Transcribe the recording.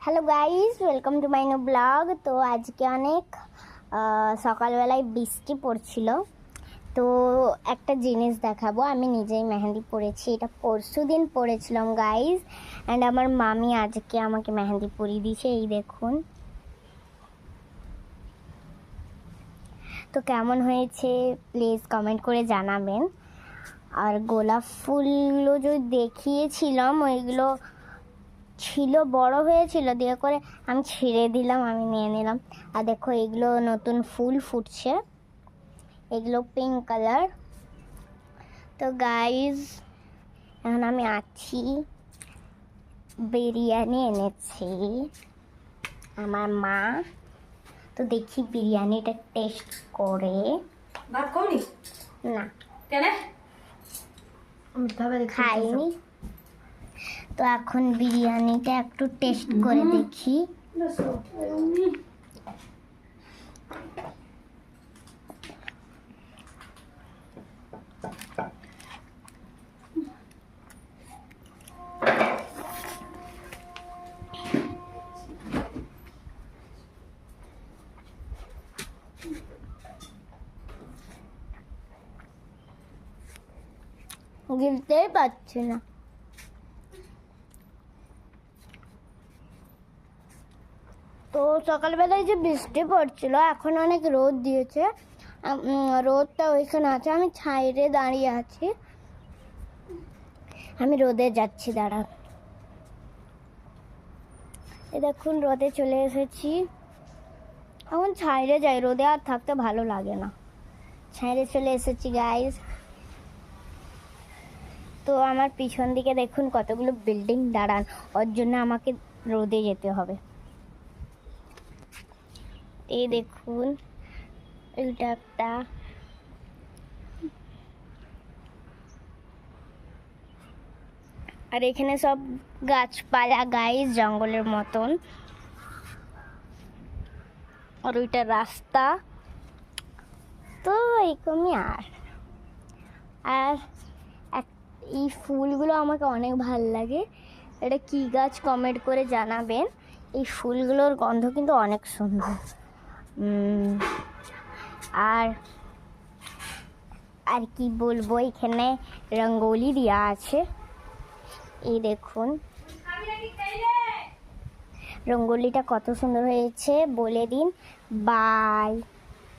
Hello guys, welcome to my new blog. তো আজকে অনেক সকালবেলায় বৃষ্টি পড়ছিল। তো একটা জিনিস দেখাবো, আমি নিজেই মেহেন্দি পরেছি। এটা পরশু দিন পরেছিলাম গাইস, অ্যান্ড আমার মামি আজকে আমাকে মেহেন্দি পরিয়ে দিয়েছে। এই দেখুন, তো কেমন হয়েছে প্লিজ কমেন্ট করে জানাবেন। আর গোলাপ ফুলগুলো যে দেখিয়েছিলাম ওইগুলো ছিল, বড় হয়েছিল, দিয়ে করে আমি ছিঁড়ে দিলাম, আমি নিয়ে নিলাম। আর দেখো এগুলো নতুন ফুল ফুটছে, এগুলো পিঙ্ক কালার। তো গাইজ এখন আমি আছি, বিরিয়ানি এনেছি আমার মা। তো দেখি বিরিয়ানিটা টেস্ট করে। ভাত খাওনি? না, কেন? খাইনি। তো এখন বিরিয়ানিটা একটু টেস্ট করে দেখি। গিলতেই পারছি না। তো সকালবেলায় যে বৃষ্টি পড়ছিল, এখন অনেক রোদ দিয়েছে। রোদটা ওইখানে আছে, আমি ছাইরে দাঁড়িয়ে আছি। আমি রোদে যাচ্ছি, দাঁড়া। এই দেখুন রোদে চলে এসেছি। এখন ছাইরে যাই, রোদে আর থাকতে ভালো লাগে না। ছাইরে চলে এসেছি গাইস। তো আমার পিছন দিকে দেখুন কতগুলো বিল্ডিং দাঁড়ান, ওর জন্য আমাকে রোদে যেতে হবে। এই দেখুন এটা একটা, আর এখানে সব গাছপালা গাইস, জঙ্গলের মতন। আর ওইটা রাস্তা। তো এরকমই। আর এই ফুলগুলো আমাকে অনেক ভাল লাগে। এটা কি গাছ কমেন্ট করে জানাবেন। এই ফুলগুলোর গন্ধ কিন্তু অনেক সুন্দর। আর আর কি বলবো, এখানে রঙ্গোলি দেওয়া আছে, এই দেখুন রঙ্গোলিটা কত সুন্দর হয়েছে, বলে দিন বাই।